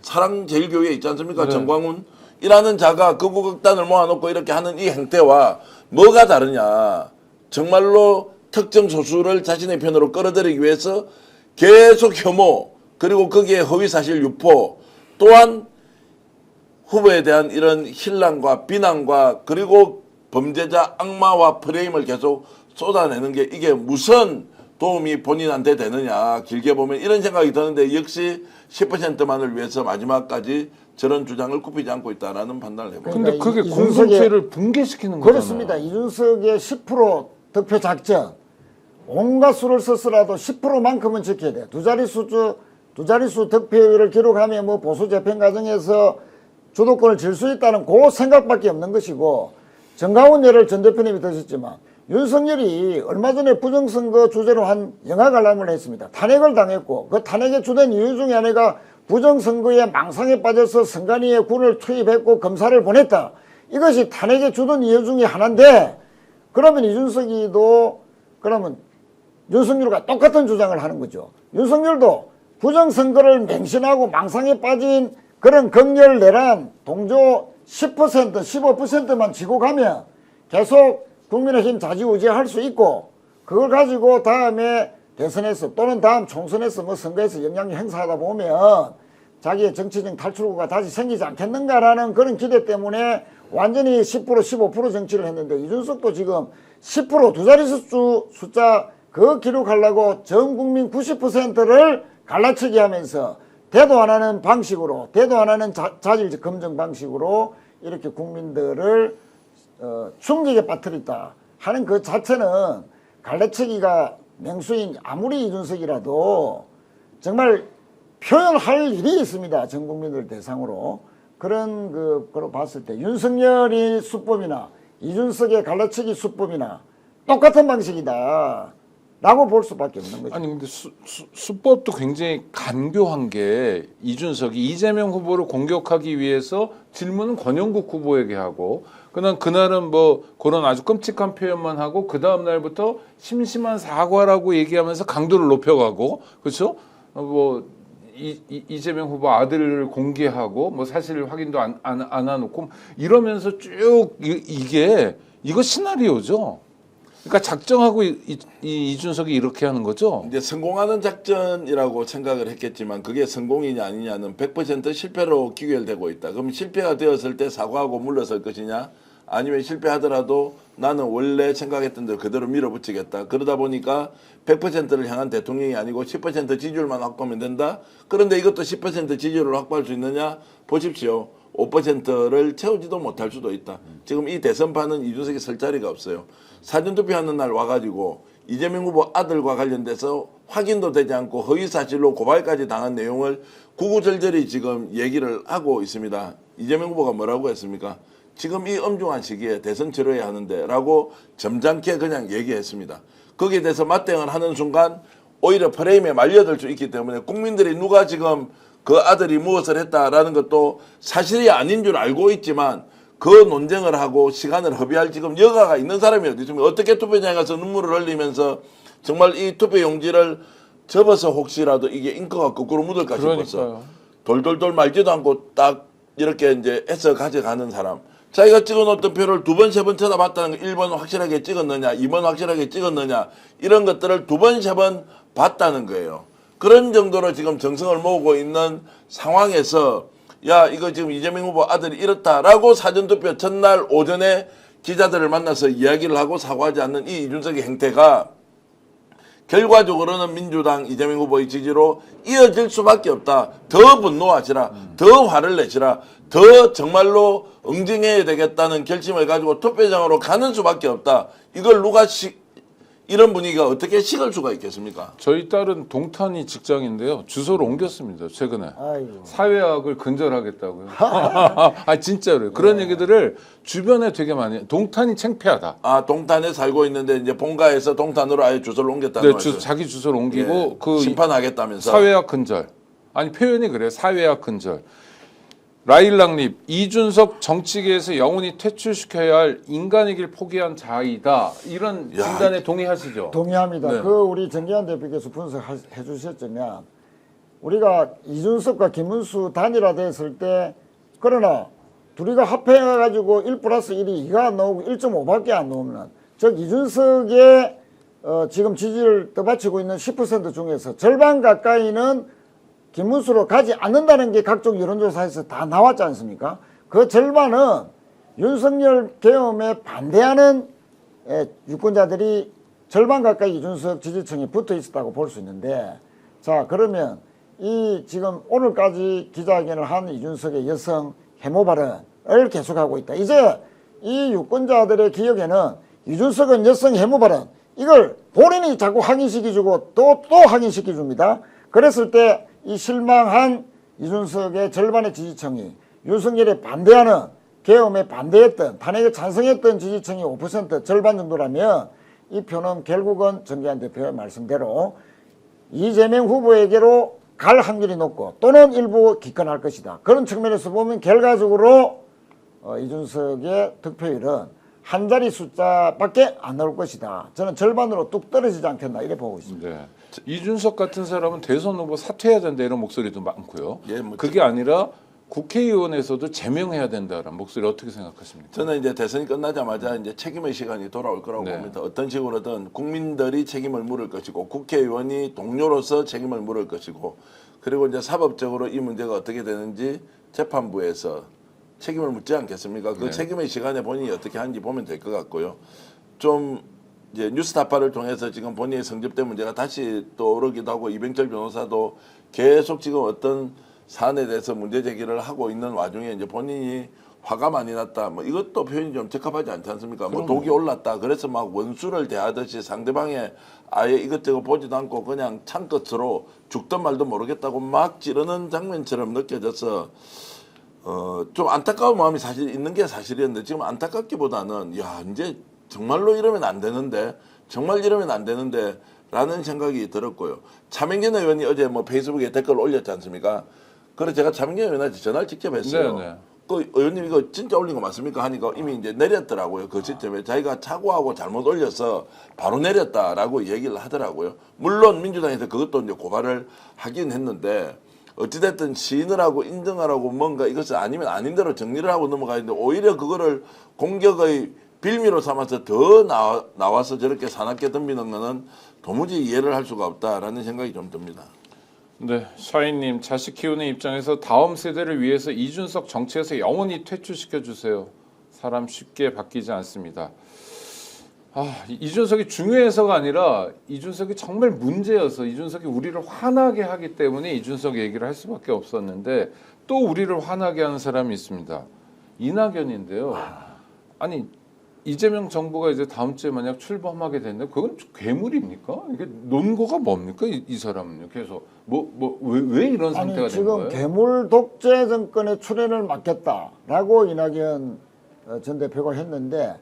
사랑제일교회 있지 않습니까? 네. 정광훈이라는 자가 극우극단을 모아놓고 이렇게 하는 이 행태와 뭐가 다르냐. 정말로 특정 소수를 자신의 편으로 끌어들이기 위해서 계속 혐오 그리고 거기에 허위사실 유포 또한 후보에 대한 이런 신랑과 비난과 그리고 범죄자 악마와 프레임을 계속 쏟아내는 게 이게 무슨 도움이 본인한테 되느냐 길게 보면 이런 생각이 드는데 역시 10%만을 위해서 마지막까지 저런 주장을 굽히지 않고 있다라는 판단을 해봅니다. 근데 그게 이준석의- 공동체를 붕괴시키는 거잖아요. 그렇습니다. 이준석의 10% 득표 작전 온갖 수를 썼으라도 10%만큼은 지켜야 돼요. 두 자릿수 득표율을 기록하면 뭐 보수 재편 과정에서 주도권을 질 수 있다는 그 생각밖에 없는 것이고 정가훈 예를 전 대표님이 드셨지만 윤석열이 얼마 전에 부정선거 주제로 한 영화 관람을 했습니다. 탄핵을 당했고 그 탄핵의 주된 이유 중에 하나가 부정선거에 망상에 빠져서 선관위에 군을 투입했고 검사를 보냈다. 이것이 탄핵의 주된 이유 중에 하나인데 그러면 이준석이도 그러면 윤석열과 똑같은 주장을 하는 거죠. 윤석열도 부정선거를 맹신하고 망상에 빠진 그런 극렬 내란 동조 10% 15%만 지고 가면 계속 국민의힘 좌지우지할 수 있고 그걸 가지고 다음에 대선에서 또는 다음 총선에서 뭐 선거에서 영향력 행사하다 보면 자기의 정치적 탈출구가 다시 생기지 않겠는가라는 그런 기대 때문에 완전히 10% 15% 정치를 했는데 이준석도 지금 10% 두 자릿수 숫자 그 기록하려고 전 국민 90%를 갈라치기 하면서 대도 안 하는 방식으로 대도 안 하는 자질 검증 방식으로 이렇게 국민들을 충격에 빠뜨렸다 하는 그 자체는 갈라치기가 맹수인 아무리 이준석이라도 정말 표현할 일이 있습니다. 전 국민들 대상으로 그런 거로 봤을 때 윤석열이 수법이나 이준석의 갈라치기 수법이나 똑같은 방식이다 라고 볼 수밖에 없는 거죠. 아니 근데 수법도 굉장히 간교한 게 이준석이 이재명 후보를 공격하기 위해서 질문은 권영국 후보에게 하고 그날은 뭐 그런 아주 끔찍한 표현만 하고 그 다음 날부터 심심한 사과라고 얘기하면서 강도를 높여가고 그렇죠? 뭐 이재명 후보 아들을 공개하고 뭐 사실 확인도 안 해놓고 이러면서 쭉 이거 시나리오죠. 그러니까 작정하고 이준석이 이렇게 하는 거죠. 이제 성공하는 작전이라고 생각을 했겠지만 그게 성공이냐 아니냐는 100% 실패로 귀결되고 있다. 그럼 실패가 되었을 때 사과하고 물러설 것이냐, 아니면 실패하더라도 나는 원래 생각했던 대로 그대로 밀어붙이겠다. 그러다 보니까 100%를 향한 대통령이 아니고 10% 지지율만 확보하면 된다. 그런데 이것도 10% 지지율을 확보할 수 있느냐? 보십시오. 5%를 채우지도 못할 수도 있다. 지금 이 대선판은 이준석이 설 자리가 없어요. 사전투표하는 날 와가지고 이재명 후보 아들과 관련돼서 확인도 되지 않고 허위사실로 고발까지 당한 내용을 구구절절히 지금 얘기를 하고 있습니다. 이재명 후보가 뭐라고 했습니까? 지금 이 엄중한 시기에 대선 치러야 하는데 라고 점잖게 그냥 얘기했습니다. 거기에 대해서 맞대응을 하는 순간 오히려 프레임에 말려들 수 있기 때문에 국민들이 누가 지금 그 아들이 무엇을 했다라는 것도 사실이 아닌 줄 알고 있지만 그 논쟁을 하고 시간을 허비할 지금 여가가 있는 사람이 어디 있습니까? 어떻게 투표장에 가서 눈물을 흘리면서 정말 이 투표 용지를 접어서 혹시라도 이게 잉크가 거꾸로 묻을까 싶어서 돌돌돌 말지도 않고 딱 이렇게 이제 해서 가져가는 사람. 자기가 찍어놓던 표를 2번, 3번 쳐다봤다는 거 1번 확실하게 찍었느냐, 2번 확실하게 찍었느냐 이런 것들을 2번, 3번 봤다는 거예요. 그런 정도로 지금 정성을 모으고 있는 상황에서 야 이거 지금 이재명 후보 아들이 이렇다라고 사전투표 첫날 오전에 기자들을 만나서 이야기를 하고 사과하지 않는 이 이준석의 행태가 결과적으로는 민주당 이재명 후보의 지지로 이어질 수밖에 없다. 더 분노하시라. 더 화를 내시라. 더 정말로 응징해야 되겠다는 결심을 가지고 투표장으로 가는 수밖에 없다. 이걸 누가 이런 분위기가 어떻게 식을 수가 있겠습니까? 저희 딸은 동탄이 직장인데요. 주소를 옮겼습니다. 최근에. 아이고. 사회학을 근절하겠다고요. 아 진짜로요. 그런 얘기들을 주변에 되게 많이. 동탄이 창피하다. 아 동탄에 살고 있는데 이제 본가에서 동탄으로 아예 주소를 옮겼다는 네, 거죠. 자기 주소를 옮기고 예, 그 심판하겠다면서. 사회학 근절. 아니 표현이 그래요. 사회학 근절. 라일락님, 이준석 정치계에서 영원히 퇴출시켜야 할 인간의 길 포기한 자이다. 이런 야, 진단에 동의하시죠? 동의합니다. 네. 그 우리 정기환 대표께서 분석해 주셨지만 우리가 이준석과 김문수 단일화됐을 때 그러나 둘이가 합해가지고 1 플러스 1이 2가 나오고 1.5밖에 안 나오면 즉 이준석의 지금 지지를 떠받치고 있는 10% 중에서 절반 가까이는 김문수로 가지 않는다는 게 각종 여론조사에서 다 나왔지 않습니까? 그 절반은 윤석열 계엄에 반대하는 유권자들이 절반 가까이 이준석 지지층에 붙어 있었다고 볼 수 있는데, 자 그러면 이 지금 오늘까지 기자회견을 한 이준석의 여성 혐오 발언을 계속하고 있다. 이제 이 유권자들의 기억에는 이준석은 여성 혐오 발언 이걸 본인이 자꾸 확인시켜주고 또 확인시켜줍니다. 그랬을 때 이 실망한 이준석의 절반의 지지층이 윤석열에 반대하는 계엄에 반대했던 탄핵에 찬성했던 지지층이 5% 절반 정도라면 이 표는 결국은 정기환 대표의 말씀대로 이재명 후보에게로 갈 확률이 높고 또는 일부 기권할 것이다. 그런 측면에서 보면 결과적으로 이준석의 득표율은 한 자리 숫자밖에 안 나올 것이다. 저는 절반으로 뚝 떨어지지 않겠나 이래 보고 있습니다. 네. 이준석 같은 사람은 대선 후보 사퇴해야 된다 이런 목소리도 많고요. 예, 뭐 그게 아니라 국회의원에서도 제명해야 된다라는 목소리 어떻게 생각하십니까? 저는 이제 대선이 끝나자마자 이제 책임의 시간이 돌아올 거라고 네. 봅니다. 어떤 식으로든 국민들이 책임을 물을 것이고 국회의원이 동료로서 책임을 물을 것이고 그리고 이제 사법적으로 이 문제가 어떻게 되는지 재판부에서 책임을 묻지 않겠습니까? 그 네. 책임의 시간에 본인이 어떻게 하는지 보면 될 것 같고요. 좀 이제 뉴스타파를 통해서 지금 본인의 성접대 문제가 다시 또 오르기도 하고 이병철 변호사도 계속 지금 어떤 사안에 대해서 문제 제기를 하고 있는 와중에 이제 본인이 화가 많이 났다. 뭐 이것도 표현이 좀 적합하지 않지 않습니까? 뭐 독이 올랐다. 그래서 막 원수를 대하듯이 상대방의 아예 이것저것 보지도 않고 그냥 창끝으로 죽든 말든 모르겠다고 막 찌르는 장면처럼 느껴져서 좀 안타까운 마음이 사실 있는 게 사실이었는데 지금 안타깝기보다는 야 이제 정말로 이러면 안 되는데 정말 이러면 안 되는데 라는 생각이 들었고요. 차명진 의원이 어제 뭐 페이스북에 댓글을 올렸지 않습니까? 그래서 제가 차명진 의원한테 전화를 직접 했어요. 네, 네. 그 의원님 이거 진짜 올린 거 맞습니까? 하니까 이미 이제 내렸더라고요. 그 시점에 자기가 착오하고 잘못 올려서 바로 내렸다라고 얘기를 하더라고요. 물론 민주당에서 그것도 이제 고발을 하긴 했는데 어찌됐든 시인을 하고 인정을 하고 뭔가 이것을 아니면 아닌 대로 정리를 하고 넘어가는데 오히려 그거를 공격의 빌미로 삼아서 더 나와서 저렇게 사납게 덤비는 거는 도무지 이해를 할 수가 없다라는 생각이 좀 듭니다. 네, 샤이님 자식 키우는 입장에서 다음 세대를 위해서 이준석 정치에서 영원히 퇴출시켜 주세요. 사람 쉽게 바뀌지 않습니다. 이준석이 중요해서가 아니라 이준석이 정말 문제여서 이준석이 우리를 화나게 하기 때문에 이준석 얘기를 할 수밖에 없었는데 또 우리를 화나게 하는 사람이 있습니다. 이낙연인데요. 아니 이재명 정부가 이제 다음 주에 만약 출범하게 된다면 그건 괴물입니까? 이게 논거가 뭡니까? 이 사람은요. 계속 왜 이런 상태가 된 지금 거예요? 괴물 독재 정권의 출현을 막겠다라고 이낙연 전 대표가 했는데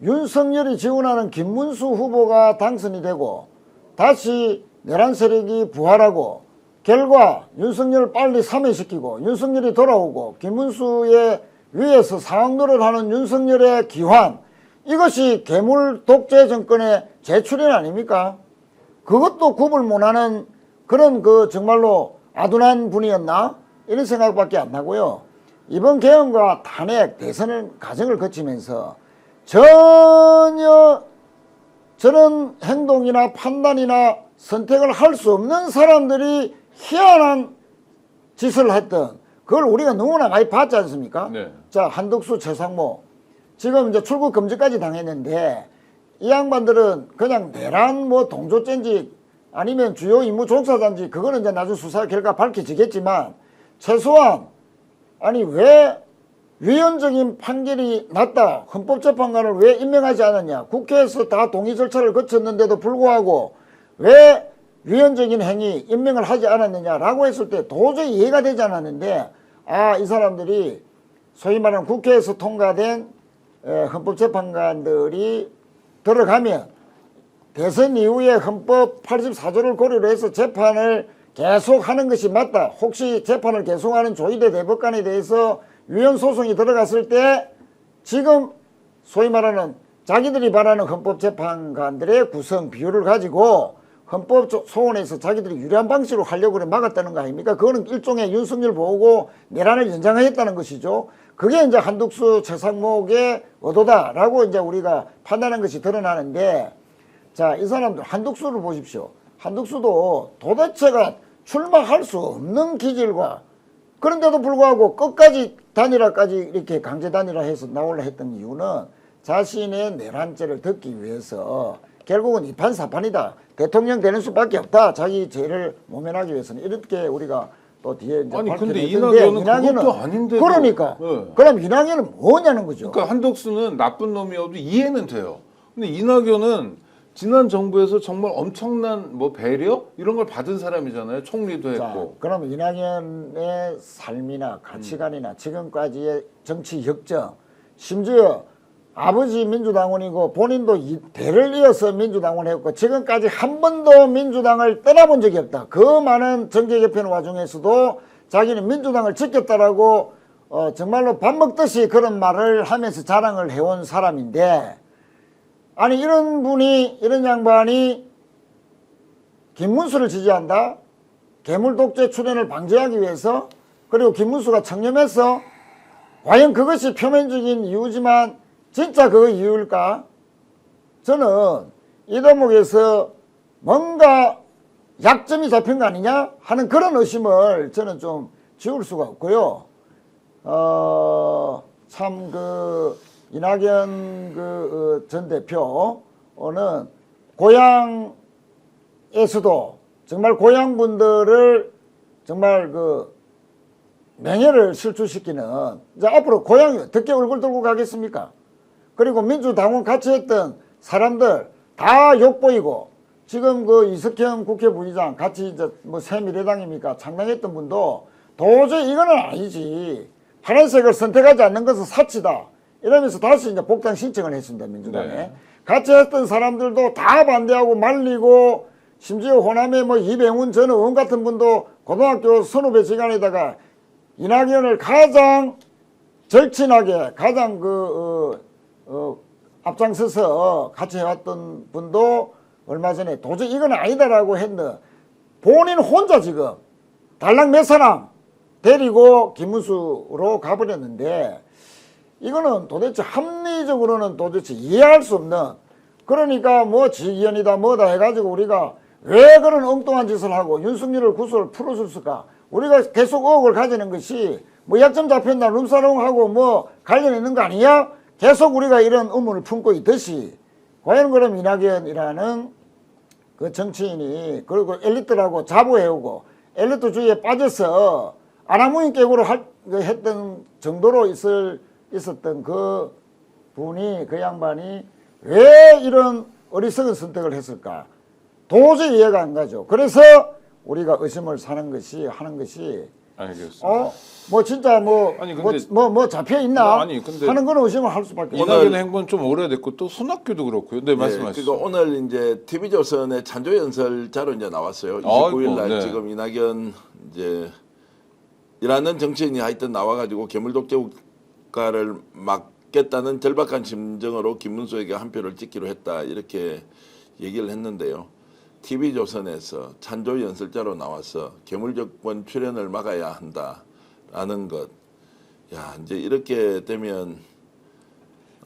윤석열이 지원하는 김문수 후보가 당선이 되고 다시 내란 세력이 부활하고 결과 윤석열을 빨리 사면시키고 윤석열이 돌아오고 김문수의 위에서 상황노를 하는 윤석열의 기환, 이것이 괴물 독재 정권의 재출현 아닙니까? 그것도 구분 못하는 그런 정말로 아둔한 분이었나? 이런 생각밖에 안 나고요. 이번 개헌과 탄핵 대선 과정을 거치면서 전혀 저런 행동이나 판단이나 선택을 할 수 없는 사람들이 희한한 짓을 했던 그걸 우리가 너무나 많이 봤지 않습니까? 네. 자, 한덕수, 최상모 지금 이제 출국 금지까지 당했는데 이 양반들은 그냥 내란 동조죄인지 아니면 주요 임무 종사자인지 그거는 이제 나중 수사 결과 밝혀지겠지만 최소한 아니 왜 위헌적인 판결이 났다 헌법재판관을 왜 임명하지 않았냐, 국회에서 다 동의 절차를 거쳤는데도 불구하고 왜 위헌적인 행위 임명을 하지 않았느냐라고 했을 때 도저히 이해가 되지 않았는데 이 사람들이 소위 말하는 국회에서 통과된 헌법재판관들이 들어가면 대선 이후에 헌법 84조를 고려로 해서 재판을 계속하는 것이 맞다. 혹시 재판을 계속하는 조희대 대법관에 대해서 위헌 소송이 들어갔을 때 지금 소위 말하는 자기들이 바라는 헌법재판관들의 구성 비율을 가지고 헌법 소원에서 자기들이 유리한 방식으로 하려고 막았다는 거 아닙니까? 그거는 일종의 윤석열 보고 내란을 연장하겠다는 것이죠. 그게 이제 한덕수, 최상목의 의도다라고 이제 우리가 판단한 것이 드러나는데, 자, 이 사람들 한덕수를 보십시오. 한덕수도 도대체가 출마할 수 없는 기질과 그런데도 불구하고 끝까지 단일화까지 이렇게 강제 단일화해서 나오려 했던 이유는 자신의 내란죄를 덮기 위해서 결국은 이판사판이다. 대통령 되는 수밖에 없다. 자기 죄를 모면하기 위해서는 이렇게 우리가 또 뒤에 이제 아니 근데 밝혀냈는데 이낙연은 그것도 아닌데 그러니까 그럼 이낙연은 뭐냐는 거죠. 그러니까 한덕수는 나쁜 놈이어도 이해는 돼요. 근데 이낙연은 지난 정부에서 정말 엄청난 배려 이런 걸 받은 사람이잖아요. 총리도 자, 했고. 그럼 이낙연의 삶이나 가치관이나 지금까지의 정치 역정, 심지어 아버지 민주당원이고 본인도 대를 이어서 민주당원 했고 지금까지 한 번도 민주당을 떠나본 적이 없다. 그 많은 정계 개편 와중에서도 자기는 민주당을 지켰다라고 정말로 밥 먹듯이 그런 말을 하면서 자랑을 해온 사람인데, 아니 이런 분이, 이런 양반이 김문수를 지지한다? 괴물 독재 출현을 방지하기 위해서, 그리고 김문수가 청렴해서, 과연 그것이 표면적인 이유지만 진짜 그 이유일까? 저는 이 대목에서 뭔가 약점이 잡힌 거 아니냐 하는 그런 의심을 저는 좀 지울 수가 없고요. 참 이낙연 전 대표는 고향에서도 정말 고향분들을 정말 명예를 실추시키는, 이제 앞으로 고향이 어떻게 얼굴 들고 가겠습니까? 그리고 민주당원 같이 했던 사람들 다 욕보이고, 지금 이석현 국회 부의장 같이 이제 새미래당입니까? 창당했던 분도 도저히 이거는 아니지. 파란색을 선택하지 않는 것은 사치다. 이러면서 다시 이제 복당 신청을 했습니다, 민주당에. 네. 같이 했던 사람들도 다 반대하고 말리고, 심지어 호남의 이병훈 전 의원 같은 분도 고등학교 선후배 시간에다가 이낙연을 가장 절친하게, 가장 앞장서서 같이 해왔던 분도 얼마 전에 도저히 이건 아니다라고 했는데, 본인 혼자 지금 달랑 몇 사람 데리고 김문수로 가버렸는데 이거는 도대체 합리적으로는 도대체 이해할 수 없는, 그러니까 뭐 지기현이다 뭐다 해가지고 우리가 왜 그런 엉뚱한 짓을 하고 윤석열을 구속을 풀어줬을까? 우리가 계속 의혹을 가지는 것이 뭐 약점 잡혔나 룸사롱하고 뭐 관련 있는 거 아니냐? 계속 우리가 이런 의문을 품고 있듯이 과연 그럼 이낙연이라는 그 정치인이 그리고 엘리트라고 자부해오고 엘리트주의에 빠져서 아나무인 깨고로 했던 정도로 있었던 그 분이, 그 양반이 왜 이런 어리석은 선택을 했을까? 도저히 이해가 안 가죠. 그래서 우리가 의심을 하는 것이 알겠습니다. 뭐 진짜 아니, 근데 뭐 잡혀 있나 아니, 근데 하는 건 의심을 할 수밖에 없어요. 이낙연의 행보는 좀 오래됐고 또 손학규도 그렇고요. 네, 말씀하시죠. 그러니까 오늘 이제 TV조선의 찬조연설자로 이제 나왔어요. 29일 아이고, 날 네. 지금 이낙연 이제 이라는 정치인이 하여튼 나와가지고 괴물독재국가를 막겠다는 절박한 심정으로 김문수에게 한 표를 찍기로 했다 이렇게 얘기를 했는데요. TV조선에서 찬조연설자로 나와서 괴물정권 출현을 막아야 한다라는 것. 야, 이제 이렇게 되면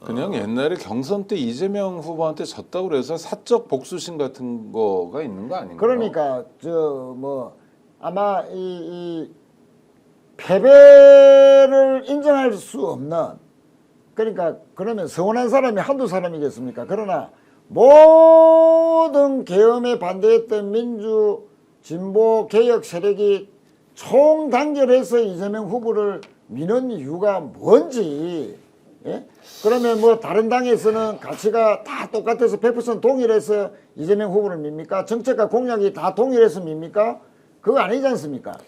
그냥 옛날에 경선 때 이재명 후보한테 졌다고 그래서 사적 복수심 같은 거가 있는 거 아닌가요? 그러니까 저 뭐 아마 이 패배를 인정할 수 없는, 그러니까 그러면 서운한 사람이 한두 사람이겠습니까? 그러나 모든 계엄에 반대했던 민주 진보 개혁 세력이 총단결해서 이재명 후보를 미는 이유가 뭔지, 예? 그러면 뭐 다른 당에서는 가치가 다 똑같아서 100% 동일해서 이재명 후보를 밉니까? 정책과 공약이 다 동일해서 밉니까? 그거 아니지 않습니까?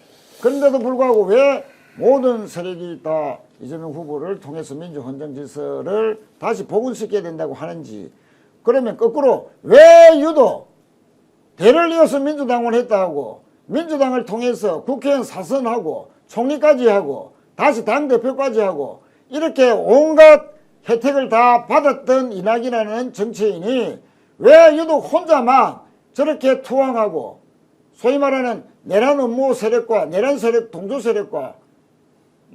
그런데도 불구하고 왜 모든 세력이 다 이재명 후보를 통해서 민주헌정 질서를 다시 복원시켜야 된다고 하는지, 그러면 거꾸로 왜 유독 대를 이어서 민주당을 했다 하고 민주당을 통해서 국회의원 사선하고 총리까지 하고 다시 당대표까지 하고 이렇게 온갖 혜택을 다 받았던 이낙연이라는 정치인이 왜 유독 혼자만 저렇게 투항하고 소위 말하는 내란 음모 세력과 내란 세력 동조 세력과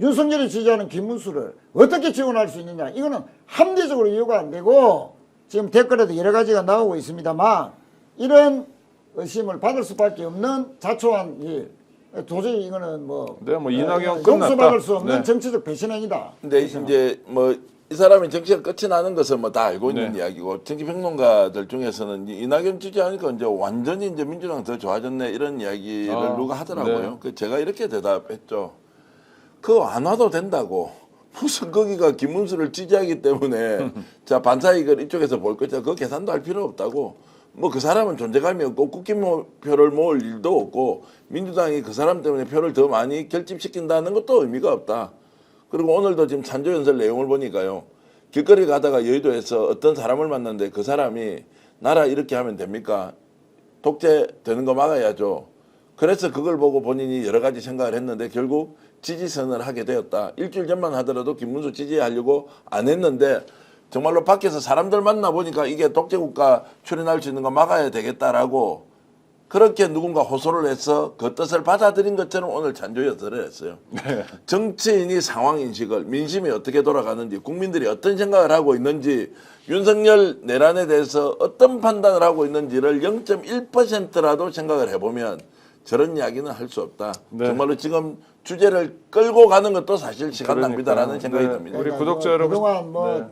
윤석열이 지지하는 김문수를 어떻게 지원할 수 있느냐, 이거는 합리적으로 이유가 안 되고 지금 댓글에도 여러 가지가 나오고 있습니다만 이런 의심을 받을 수밖에 없는 자초한 일, 도저히 이거는 뭐, 네, 뭐 이낙연 끝났다. 용서받을 수 없는 네. 정치적 배신행위다. 근데 이제 뭐 이 사람이 정치가 끝이 나는 것은 뭐 다 알고 있는 네. 이야기고 정치평론가들 중에서는 이낙연 지지하니까 이제 완전히 이제 민주당 더 좋아졌네 이런 이야기를 누가 하더라고요. 네. 그 제가 이렇게 대답했죠. 그거 안 와도 된다고. 무슨 거기가 김문수를 지지하기 때문에 자 반사이익을 이쪽에서 볼 거죠. 그 계산도 할 필요 없다고. 뭐 그 사람은 존재감이 없고 국힘표를 모을 일도 없고 민주당이 그 사람 때문에 표를 더 많이 결집시킨다는 것도 의미가 없다. 그리고 오늘도 지금 찬조연설 내용을 보니까요. 길거리 가다가 여의도에서 어떤 사람을 만났는데 그 사람이 나라 이렇게 하면 됩니까? 독재 되는 거 막아야죠. 그래서 그걸 보고 본인이 여러 가지 생각을 했는데 결국 지지선을 하게 되었다. 일주일 전만 하더라도 김문수 지지하려고 안 했는데 정말로 밖에서 사람들 만나보니까 이게 독재국가 출현할 수 있는 거 막아야 되겠다라고 그렇게 누군가 호소를 해서 그 뜻을 받아들인 것처럼 오늘 찬조연설을 했어요. 정치인이 상황인식을, 민심이 어떻게 돌아가는지, 국민들이 어떤 생각을 하고 있는지, 윤석열 내란에 대해서 어떤 판단을 하고 있는지를 0.1%라도 생각을 해보면 저런 이야기는 할 수 없다. 네. 정말로 지금 주제를 끌고 가는 것도 사실 시간 낭비다라는 생각이 네. 듭니다. 우리 구독자 여러분, 그동안 뭐 네.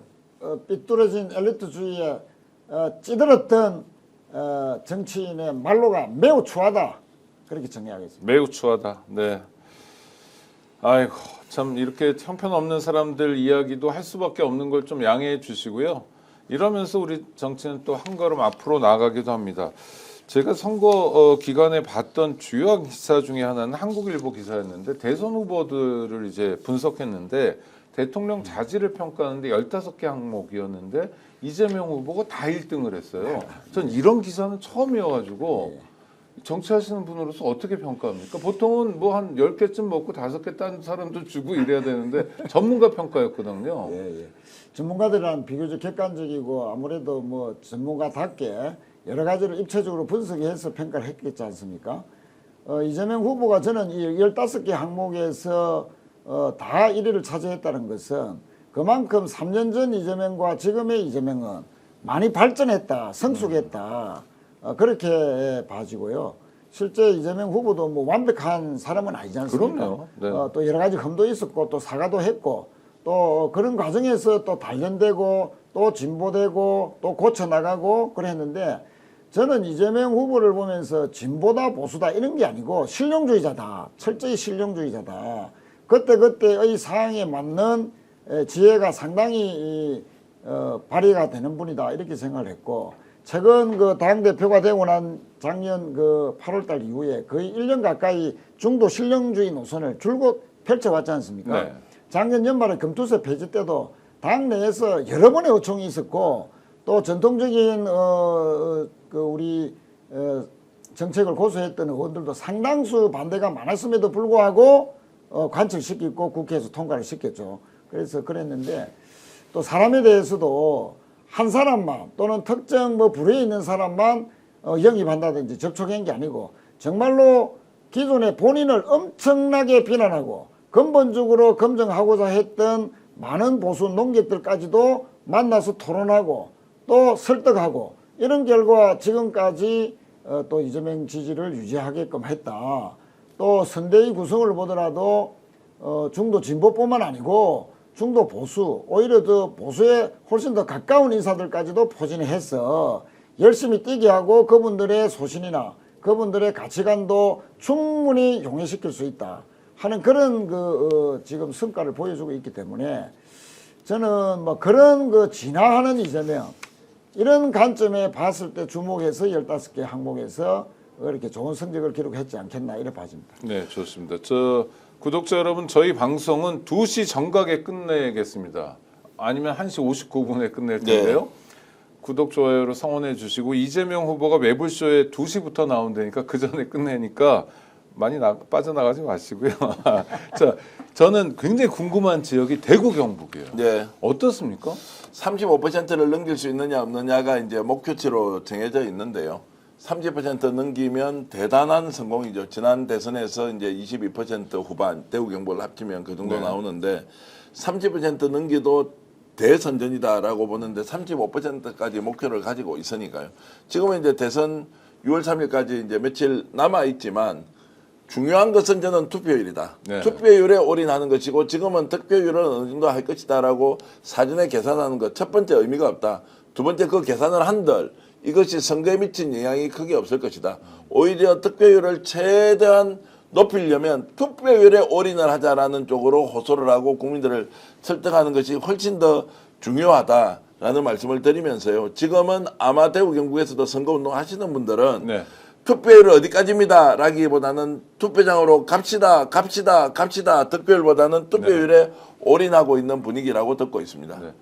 삐뚤어진 엘리트주의에 찌들었던 정치인의 말로가 매우 추하다, 그렇게 정리하겠습니다. 매우 추하다. 네. 아이고, 참 이렇게 형편없는 사람들 이야기도 할 수밖에 없는 걸 좀 양해해 주시고요. 이러면서 우리 정치는 또 한 걸음 앞으로 나가기도 합니다. 제가 선거 기간에 봤던 주요한 기사 중에 하나는 한국일보 기사였는데 대선 후보들을 이제 분석했는데 대통령 자질을 평가하는데 15개 항목이었는데 이재명 후보가 다 1등을 했어요. 전 이런 기사는 처음이어가지고 정치하시는 분으로서 어떻게 평가합니까? 보통은 뭐 한 10개쯤 먹고 5개 딴 사람도 주고 이래야 되는데 전문가 평가였거든요. 예. 전문가들은 비교적 객관적이고 아무래도 뭐 전문가답게 여러 가지를 입체적으로 분석해서 평가를 했겠지 않습니까? 이재명 후보가 저는 이 15개 항목에서 다 1위를 차지했다는 것은 그만큼 3년 전 이재명과 지금의 이재명은 많이 발전했다, 성숙했다, 그렇게 봐지고요. 실제 이재명 후보도 뭐 완벽한 사람은 아니지 않습니까? 그럼요. 네. 또 여러 가지 흠도 있었고 또 사과도 했고 또 그런 과정에서 또 단련되고 또 진보되고 또 고쳐나가고 그랬는데 저는 이재명 후보를 보면서 진보다 보수다 이런 게 아니고 실용주의자다. 철저히 실용주의자다. 그때그때의 상황에 맞는 지혜가 상당히 발휘가 되는 분이다. 이렇게 생각을 했고 최근 그 당대표가 되고 난 작년 그 8월달 이후에 거의 1년 가까이 중도 실용주의 노선을 줄곧 펼쳐왔지 않습니까? 네. 작년 연말에 금투세 폐지 때도 당 내에서 여러 번의 요청이 있었고 또 전통적인 그 우리 정책을 고수했던 의원들도 상당수 반대가 많았음에도 불구하고 관철시키고 국회에서 통과를 시켰죠. 그래서 그랬는데 또 사람에 대해서도 한 사람만 또는 특정 뭐 부류에 있는 사람만 영입한다든지 접촉한 게 아니고 정말로 기존에 본인을 엄청나게 비난하고 근본적으로 검증하고자 했던 많은 보수 농객들까지도 만나서 토론하고 또 설득하고 이런 결과 지금까지 또 이재명 지지를 유지하게끔 했다. 또 선대위 구성을 보더라도 중도 진보뿐만 아니고 중도 보수 오히려 더 보수에 훨씬 더 가까운 인사들까지도 포진해서 열심히 뛰게 하고 그분들의 소신이나 그분들의 가치관도 충분히 용해시킬 수 있다 하는 그런 지금 성과를 보여주고 있기 때문에 저는 뭐 그런 진화하는 이재명 이런 관점에 봤을 때 주목해서 15개 항목에서 이렇게 좋은 성적을 기록했지 않겠나 이렇게 봐집니다. 네, 좋습니다. 구독자 여러분, 저희 방송은 2시 정각에 끝내겠습니다. 아니면 1시 59분에 끝낼 텐데요. 네. 구독, 좋아요로 성원해 주시고 이재명 후보가 매불쇼에 2시부터 나온다니까 그 전에 끝내니까 많이 빠져나가지 마시고요. 자, 저는 굉장히 궁금한 지역이 대구 경북이에요. 네. 어떻습니까? 35%를 넘길 수 있느냐 없느냐가 이제 목표치로 정해져 있는데요. 30% 넘기면 대단한 성공이죠. 지난 대선에서 이제 22% 후반 대구 경북을 합치면 그 정도 네. 나오는데 30% 넘기도 대선전이다라고 보는데 35%까지 목표를 가지고 있으니까요. 지금은 이제 대선 6월 3일까지 이제 며칠 남아 있지만 중요한 것은 저는 투표율이다. 네. 투표율에 올인하는 것이고 지금은 득표율은 어느 정도 할 것이다라고 사전에 계산하는 것 첫 번째 의미가 없다. 두 번째 그 계산을 한들 이것이 선거에 미친 영향이 크게 없을 것이다. 오히려 득표율을 최대한 높이려면 투표율에 올인을 하자라는 쪽으로 호소를 하고 국민들을 설득하는 것이 훨씬 더 중요하다라는 말씀을 드리면서요. 지금은 아마 대구 경북에서도 선거운동 하시는 분들은 네. 투표율 어디까지입니다 라기보다는 투표장으로 갑시다 득표율보다는 투표율에 올인하고 있는 분위기라고 듣고 있습니다. 네.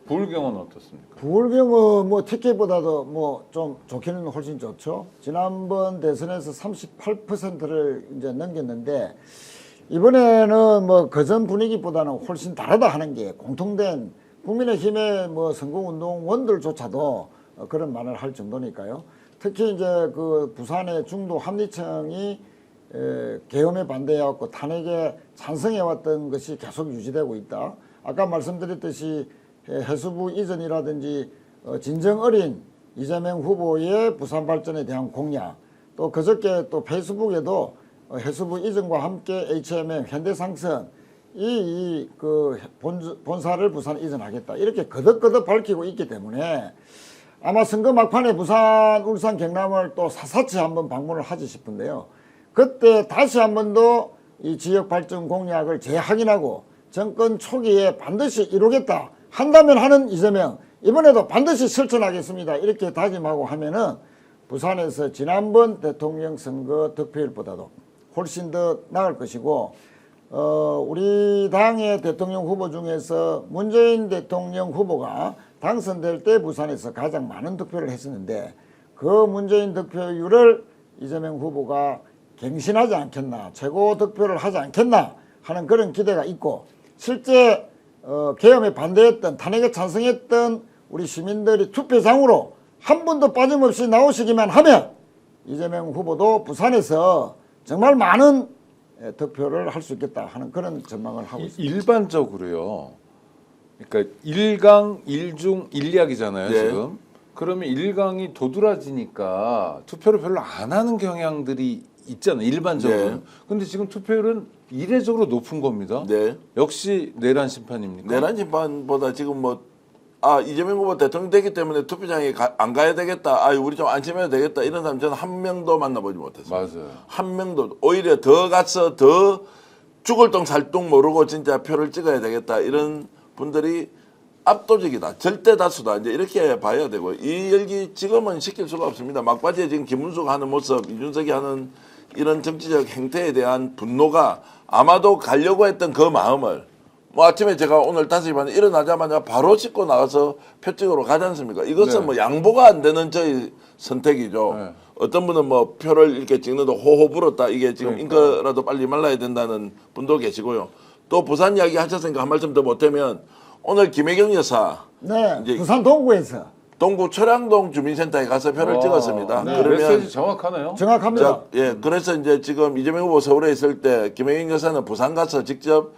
부울경은 어떻습니까? 부울경은 뭐 TK보다도 뭐 좀 좋기는 훨씬 좋죠. 지난번 대선에서 38%를 이제 넘겼는데 이번에는 뭐 그전 분위기보다는 훨씬 다르다 하는 게 공통된 국민의힘의 뭐 선거운동원들조차도 그런 말을 할 정도니까요. 특히 이제 그 부산의 중도 합리층이 계엄에 반대해왔고 탄핵에 찬성해왔던 것이 계속 유지되고 있다. 아까 말씀드렸듯이 해수부 이전이라든지 진정 어린 이재명 후보의 부산 발전에 대한 공약 또 그저께 또 페이스북에도 해수부 이전과 함께 HMM 현대상선 그 본사를 부산 이전하겠다 이렇게 거듭거듭 밝히고 있기 때문에 아마 선거 막판에 부산, 울산, 경남을 또 샅샅이 한번 방문을 하지 싶은데요. 그때 다시 한 번 더 이 지역 발전 공약을 재확인하고 정권 초기에 반드시 이루겠다 한다면 하는 이재명 이번에도 반드시 실천하겠습니다. 이렇게 다짐하고 하면은 부산에서 지난번 대통령 선거 득표율보다도 훨씬 더 나을 것이고 우리 당의 대통령 후보 중에서 문재인 대통령 후보가 당선될 때 부산에서 가장 많은 득표를 했었는데 그 문재인 득표율을 이재명 후보가 갱신하지 않겠나 최고 득표를 하지 않겠나 하는 그런 기대가 있고 실제 계엄에 반대했던 탄핵에 찬성했던 우리 시민들이 투표장으로 한 분도 빠짐없이 나오시기만 하면 이재명 후보도 부산에서 정말 많은 득표를 할 수 있겠다 하는 그런 전망을 하고 있습니다. 일반적으로요. 그러니까 1강, 1중, 1약이잖아요, 네. 지금. 그러면 1강이 도드라지니까 투표를 별로 안 하는 경향들이 있잖아요, 일반적으로. 네. 근데 지금 투표율은 이례적으로 높은 겁니다. 네. 역시 내란 심판입니까? 내란 심판보다 지금 이재명 후보 대통령 되기 때문에 투표장에 안 가야 되겠다. 우리 좀 안심해도 되겠다. 이런 사람 저는 한 명도 만나보지 못했어요. 맞아요. 한 명도. 오히려 더 가서 더 죽을 똥 살 똥 모르고 진짜 표를 찍어야 되겠다. 이런 분들이 압도적이다. 절대 다수다. 이제 이렇게 봐야 되고 이 열기 지금은 시킬 수가 없습니다. 막바지에 지금 김문수가 하는 모습, 이준석이 하는 이런 정치적 행태에 대한 분노가 아마도 가려고 했던 그 마음을 아침에 제가 오늘 5시 반에 일어나자마자 바로 씻고 나가서 표 찍으러 가지 않습니까? 이것은 네. 양보가 안 되는 저희 선택이죠. 네. 어떤 분은 표를 이렇게 찍는데 호호 불었다. 이게 지금 그러니까요. 인거라도 빨리 말라야 된다는 분도 계시고요. 또 부산 이야기 하셨으니까 한 말씀 더 못하면 오늘 김혜경 여사 네, 이제 부산 동구에서 동구 철양동 주민센터에 가서 표를 찍었습니다. 네. 메시지 정확하네요. 정확합니다. 그래서 이제 지금 이재명 후보 서울에 있을 때 김혜경 여사는 부산 가서 직접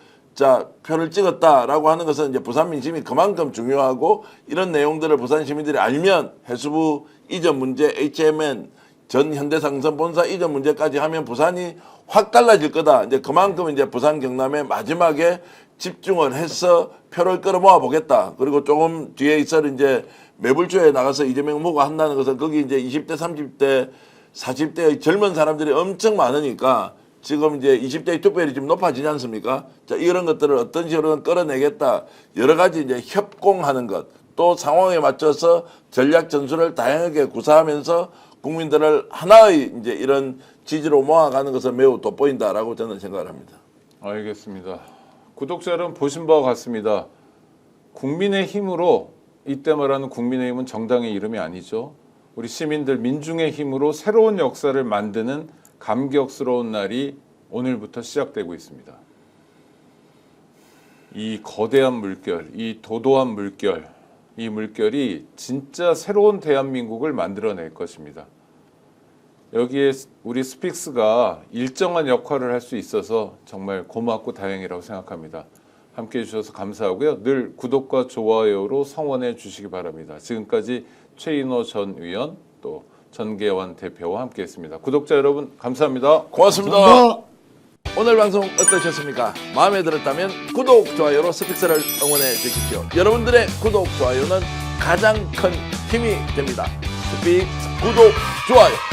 표를 찍었다라고 하는 것은 이제 부산 민심이 그만큼 중요하고 이런 내용들을 부산 시민들이 알면 해수부 이전 문제, HMN 전 현대상선 본사 이전 문제까지 하면 부산이 확 달라질 거다. 이제 그만큼 이제 부산 경남에 마지막에 집중을 해서 표를 끌어모아 보겠다. 그리고 조금 뒤에 있어 이제 매불조에 나가서 이재명 후보가 한다는 것은 거기 이제 20대, 30대, 40대의 젊은 사람들이 엄청 많으니까 지금 이제 20대의 투표율이 좀 높아지지 않습니까? 이런 것들을 어떤 식으로 끌어내겠다. 여러 가지 이제 협공하는 것, 또 상황에 맞춰서 전략 전술을 다양하게 구사하면서 국민들을 하나의 이제 이런 지지로 모아가는 것은 매우 돋보인다라고 저는 생각을 합니다. 알겠습니다. 구독자 여러분 보신 바와 같습니다. 국민의힘으로 이때 말하는 국민의힘은 정당의 이름이 아니죠. 우리 시민들 민중의 힘으로 새로운 역사를 만드는 감격스러운 날이 오늘부터 시작되고 있습니다. 이 거대한 물결, 이 도도한 물결, 이 물결이 진짜 새로운 대한민국을 만들어낼 것입니다. 여기에 우리 스픽스가 일정한 역할을 할 수 있어서 정말 고맙고 다행이라고 생각합니다. 함께해 주셔서 감사하고요. 늘 구독과 좋아요로 성원해 주시기 바랍니다. 지금까지 최인호 전 의원 또 전계원 대표와 함께했습니다. 구독자 여러분 감사합니다. 고맙습니다. 감사합니다. 오늘 방송 어떠셨습니까? 마음에 들었다면 구독, 좋아요로 스픽스를 응원해 주십시오. 여러분들의 구독, 좋아요는 가장 큰 힘이 됩니다. 스픽스 구독, 좋아요.